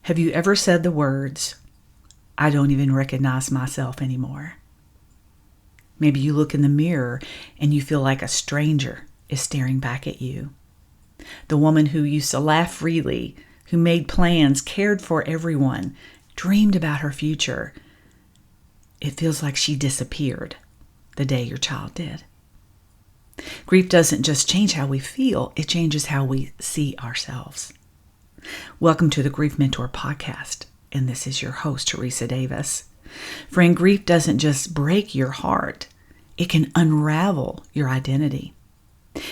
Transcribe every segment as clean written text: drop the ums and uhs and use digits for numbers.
Have you ever said the words, "I don't even recognize myself anymore"? Maybe you look in the mirror and you feel like a stranger is staring back at you. The woman who used to laugh freely, who made plans, cared for everyone, dreamed about her future. It feels like she disappeared the day your child did. Grief doesn't just change how we feel, it changes how we see ourselves. Welcome to the Grief Mentor podcast, and this is your host, Teresa Davis. Friend, grief doesn't just break your heart, it can unravel your identity.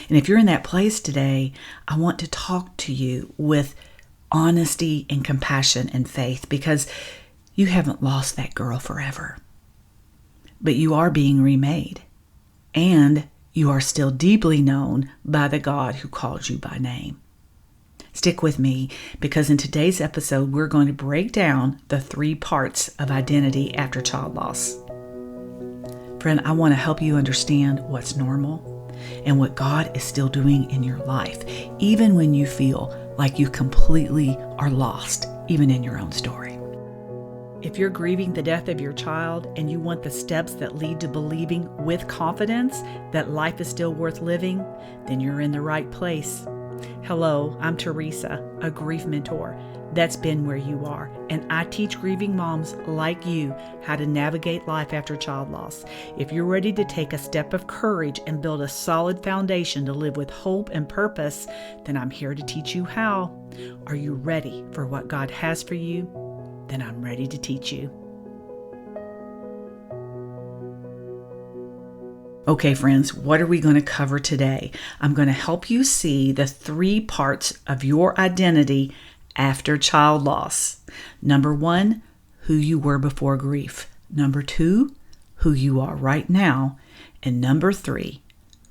And if you're in that place today, I want to talk to you with honesty and compassion and faith, because you haven't lost that girl forever. But you are being remade, and you are still deeply known by the God who called you by name. Stick with me, because in today's episode, we're going to break down the 3 parts of identity after child loss. Friend, I want to help you understand what's normal and what God is still doing in your life, even when you feel like you completely are lost, even in your own story. If you're grieving the death of your child and you want the steps that lead to believing with confidence that life is still worth living, then you're in the right place. Hello, I'm Teresa, a grief mentor. That's been where you are, and I teach grieving moms like you how to navigate life after child loss. If you're ready to take a step of courage and build a solid foundation to live with hope and purpose, then I'm here to teach you how. Are you ready for what God has for you? Then I'm ready to teach you. Okay, friends, what are we going to cover today? I'm going to help you see the 3 parts of your identity after child loss. Number 1, who you were before grief. Number 2, who you are right now. And number 3,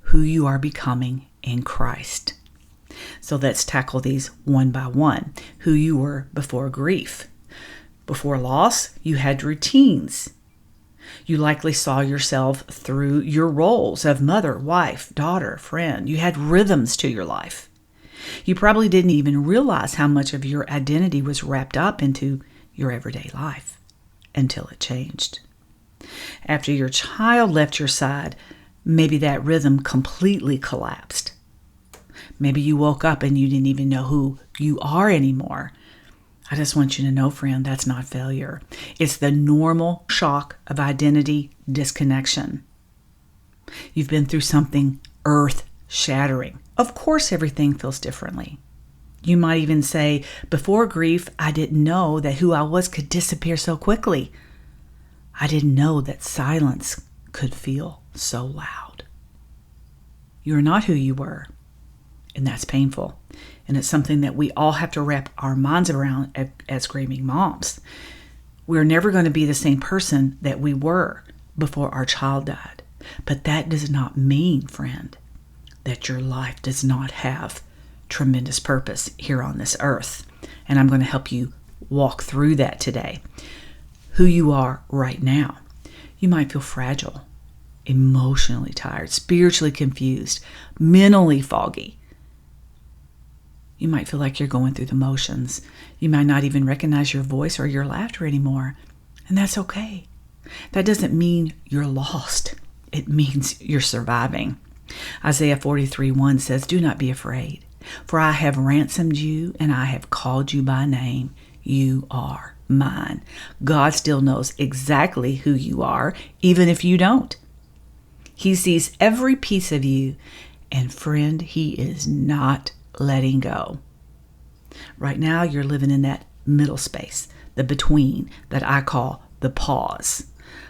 who you are becoming in Christ. So let's tackle these one by one. Who you were before grief. Before loss, you had routines. You likely saw yourself through your roles of mother, wife, daughter, friend. You had rhythms to your life. You probably didn't even realize how much of your identity was wrapped up into your everyday life until it changed. After your child left your side, maybe that rhythm completely collapsed. Maybe you woke up and you didn't even know who you are anymore. I just want you to know, friend, that's not failure. It's the normal shock of identity disconnection. You've been through something earth-shattering. Of course, everything feels differently. You might even say, before grief, I didn't know that who I was could disappear so quickly. I didn't know that silence could feel so loud. You're not who you were, and that's painful. And it's something that we all have to wrap our minds around as grieving moms. We're never going to be the same person that we were before our child died. But that does not mean, friend, that your life does not have tremendous purpose here on this earth. And I'm going to help you walk through that today. Who you are right now. You might feel fragile, emotionally tired, spiritually confused, mentally foggy. You might feel like you're going through the motions. You might not even recognize your voice or your laughter anymore. And that's okay. That doesn't mean you're lost. It means you're surviving. Isaiah 43:1 says, "Do not be afraid, for I have ransomed you and I have called you by name. You are mine." God still knows exactly who you are, even if you don't. He sees every piece of you, and friend, He is not letting go. Right now, you're living in that middle space, the between, that I call the pause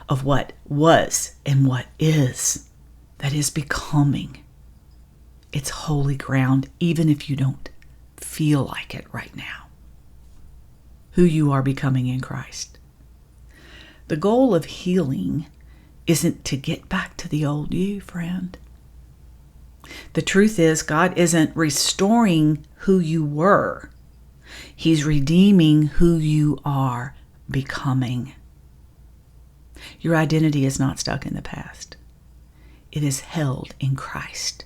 of what was and what is, that is becoming. It's holy ground, even if you don't feel like it right now. Who you are becoming in Christ. The goal of healing isn't to get back to the old you, friend. The truth is, God isn't restoring who you were. He's redeeming who you are becoming. Your identity is not stuck in the past. It is held in Christ.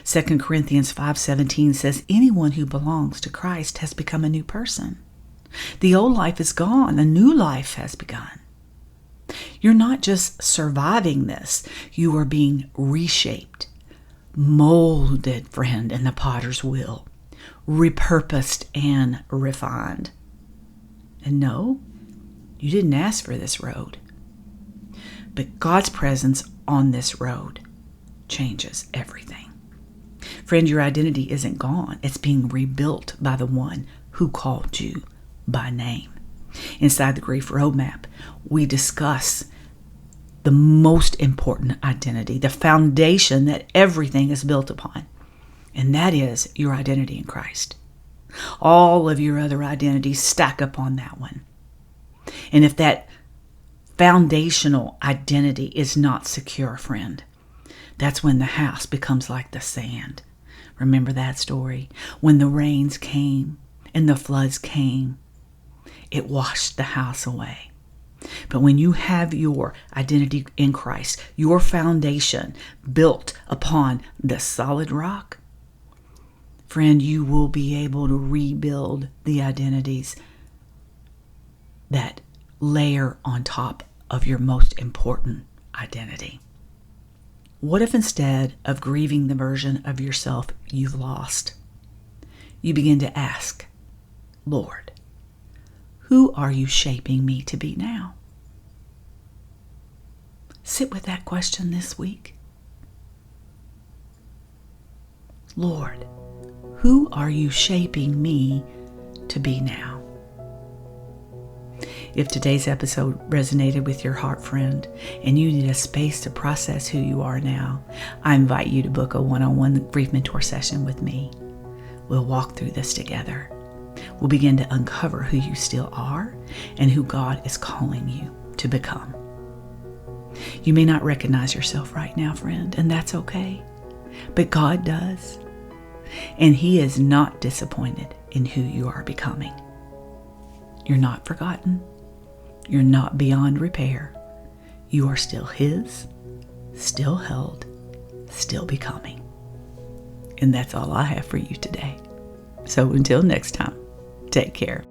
2 Corinthians 5:17 says, anyone who belongs to Christ has become a new person. The old life is gone. A new life has begun. You're not just surviving this. You are being reshaped, molded, friend, in the potter's wheel, repurposed and refined. And no, you didn't ask for this road. But God's presence on this road changes everything. Friend, your identity isn't gone. It's being rebuilt by the one who called you by name. Inside the Grief Roadmap, we discuss the most important identity, the foundation that everything is built upon, and that is your identity in Christ. All of your other identities stack up on that one. And if that foundational identity is not secure, friend, that's when the house becomes like the sand. Remember that story? When the rains came and the floods came, it washed the house away. But when you have your identity in Christ, your foundation built upon the solid rock, friend, you will be able to rebuild the identities that layer on top of your most important identity. What if instead of grieving the version of yourself you've lost, you begin to ask, Lord, who are you shaping me to be now? Sit with that question this week. Lord, who are you shaping me to be now? If today's episode resonated with your heart, friend, and you need a space to process who you are now, I invite you to book a one-on-one grief mentor session with me. We'll walk through this together. We'll begin to uncover who you still are and who God is calling you to become. You may not recognize yourself right now, friend, and that's okay. But God does. And He is not disappointed in who you are becoming. You're not forgotten. You're not beyond repair. You are still His, still held, still becoming. And that's all I have for you today. So until next time, take care.